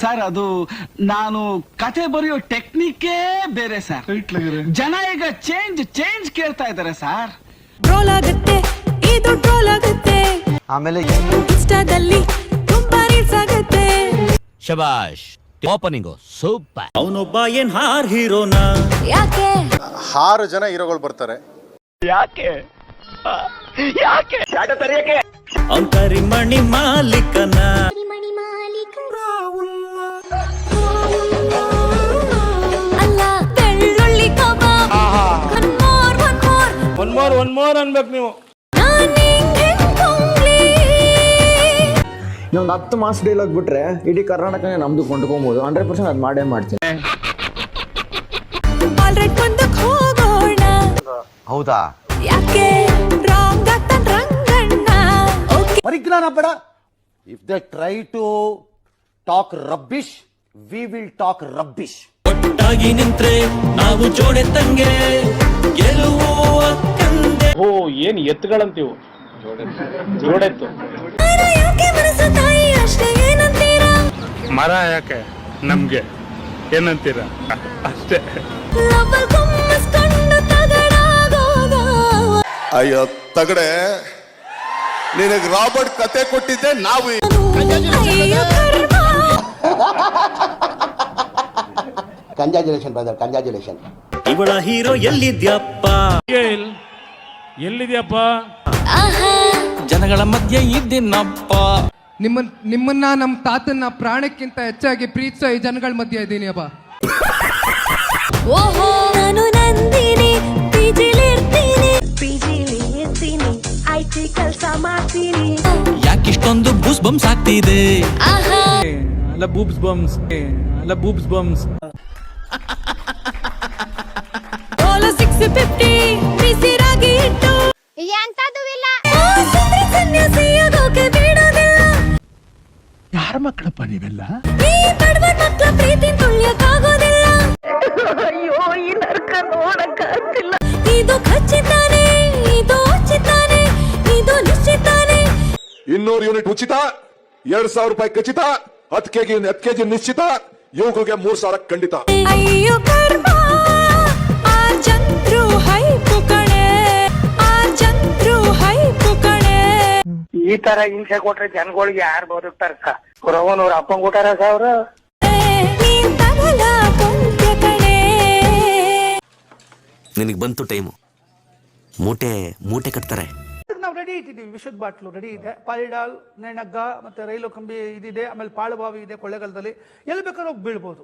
Sir ಅದು ನಾನು ಕತೆ ಬರೆಯೋ ಟೆಕ್ನಿಕೇ ಬೇರೆ ಸರ್. ಜನ ಈಗ ಚೇಂಜ್ ಕೇಳ್ತಾ ಇದ್ದಾರೆ ಸರ್. ಟ್ರೋಲ್ ಆಗುತ್ತೆ, ಇದು ಟ್ರೋಲ್ ಆಗುತ್ತೆ, ಆಮೇಲೆ ಇನ್ಸ್ಟಾದಲ್ಲಿ ತುಂಬಾ ರೀಲ್ಸ್ ಆಗುತ್ತೆ. ಶಬಾಷ್, ಓಪನಿಂಗ್ ಸೂಪರ್. ಅವನೊಬ್ಬ ಏನ್ ಹಾರ್ ಹೀರೋನಾ? ಯಾಕೆ 6 ಜನ ಹೀರೋಗಳು ಬರ್ತಾರೆ. ಯಾಕೆ ಅವ್ನ್ ಕರಿಮಣಿ ಮಾಲೀಕನ. ಅಲ್ಲ ಬೆಳ್ಳುಳ್ಳಿ ಕಬಾಬ್. ಒನ್ ಮೋರ್ ಅನ್ಬೇಕು ನೀವು. ಇನ್ನೊಂದು 10 ಮಾಸ್ ಡೈಲಾಗ್ ಬಿಟ್ರೆ ಇಡೀ ಕರ್ನಾಟಕ ನಮ್ದು ಕೊಂಡ್ಕೊಬಹುದು. 100% ಅದು ಮಾಡೇ ಮಾಡ್ತೀನಿ. ಹೌದಾ? ಯಾಕೆ ರಾಂಗ್ ಆಗ್ತಾನ್ ರಂಗಣ್ಣ? ಪರಿಜ್ಞಾನ ಬೇಡ. If they try to talk rubbish, we will talk rubbish. ಒಟ್ಟಾಗಿ ನಿಂತ್ರೆ ನಾವು ಜೋಡೆ ತಂಗೆ, ಗೆಲುವು ಅಕ್ಕಂದೆ. ಓ ಏನ್ ಎತ್ತುಗಳಂತೀವು, ಜೋಡೆತ್ತು. ಯಾಕೆ ಮನಸ್ಸು ತಾಯಿ ಅಷ್ಟೇ ಏನಂತೀರಾ? ಮರ ಯಾಕೆ ನಮ್ಗೆ ಏನಂತೀರಾ ಅಷ್ಟೇ. ಲವಲ್ ಗುಮ್ಮಸ್ಕೊಂಡು ತಗಡಾಗೋಗ. ಅಯ್ಯೋ ತಗಡೆ, ನಿನಗೆ ರಾಬರ್ಟ್ ಕತೆ ಕೊಟ್ಟಿದ್ದೆ ನಾವು. ಅಯ್ಯೋ ಕರ್ಮ. Congratulation brother, congratulation. ಇವಳ ಹೀರೋ ಎಲ್ಲಿದ್ಯಪ್ಪ? ಎಲ್ಲಿದ್ಯಪ್ಪ? ಆಹಾ. ಜನಗಳ ಮಧ್ಯೆ ಇದ್ದೀನಪ್ಪ. ನಿಮ್ಮನ್ನ ನಮ್ಮ ತಾತನ್ನ ಪ್ರಾಣಕ್ಕಿಂತ ಹೆಚ್ಚಾಗಿ ಪ್ರೀತಿಸೋ ಈ ಜನಗಳ ಮಧ್ಯೆ ಇದ್ದೀನಿ ಅಪ್ಪ. ಓಹೋ ನಾನು ನಂದಿನಿ, ಪಿಜಿಲಿ ಇರ್ತೀನಿ, ಐಟಿ ಕೆಲಸ ಮಾಡ್ತೀನಿ. ಯಾಕಿಷ್ಟೊಂದು ಬೂಸ್ ಬಂಸ್ ಆಗ್ತಿದೆ? ಆಹಾ. ಅಲ್ಲ ಬೂಬ್ಸ್ ಬಂಸ್. ಓಲೋ 650 ಬಿಸಿರಾಗಿ ಇಟ್ಟು ಎಂತದೂ ಇಲ್ಲ. ಸನ್ಯಾಸಿಯಾಗೋಕೆ ಬಿಡೋದಿಲ್ಲ. ಯಾರ ಮಕ್ಕಳಪ್ಪ ನೀವೆಲ್ಲ? ಈ ಬಡವರ ಮಕ್ಕಳ ಪ್ರೀತಿ ತುಳಿಯಕ್ಕಾಗೋದಿಲ್ಲ. ಅಯ್ಯೋ ಈ ನರ್ಕ ನೋಡಕ್ಕಾಗ್ತಿಲ್ಲ. ಇದು ಖಚಿತಾನೆ, ಇದು ಉಚಿತಾನೆ, ಇದು ನಿಶ್ಚಿತಾನೆ. 200 ಯೂನಿಟ್ ಉಚಿತ, 2,000 ರೂಪಾಯಿ ಖಚಿತ, 10 ಕೆಜಿ ನಿಶ್ಚಿತ, ಯುವಕರಿಗೆ 3,000 ಖಂಡಿತ. ಅಯ್ಯೋ ಕರ್ಮ, ಆ ಚಂದ್ರು ಹೈಪು ಕಣೆ, ಆ ಚಂದ್ರು ಹೈಪು ಕಣೆ. ಈ ತರ ಹಿಂಸೆ ಕೊಟ್ರೆ ಜನಗಳಿಗೆ ಯಾರು ಬದುಕ್ತಾರಕ್ಕ? ಅವ್ರ ಅಪ್ಪಂಗ್ ಕೊಟ್ಟಾರ ಸಾವಿರ. ನೀನ್ ತಗಲ ಪುಂಕ್ಯ ಕಣೆ. ನಿನಗೆ ಬಂತು ಟೈಮು, ಮೂಟೆ ಕಟ್ತಾರೆ. ನಾವು ರೆಡಿ ಇಟ್ಟಿದ್ದೀವಿ. ವಿಷದ ಬಾಟ್ಲು ರೆಡಿ ಇದೆ, ಪಾಲಿಡಾಲ್, ನೆಣಗ್ಗ ಮತ್ತೆ ರೈಲು ಕಂಬಿ ಇದಿದೆ, ಆಮೇಲೆ ಪಾಳುಬಾವಿ ಇದೆ ಕೊಳ್ಳೆಗಾಲದಲ್ಲಿ. ಎಲ್ಲಿ ಬೇಕಾದ್ರೂ ಹೋಗಿ ಬೀಳ್ಬೋದು.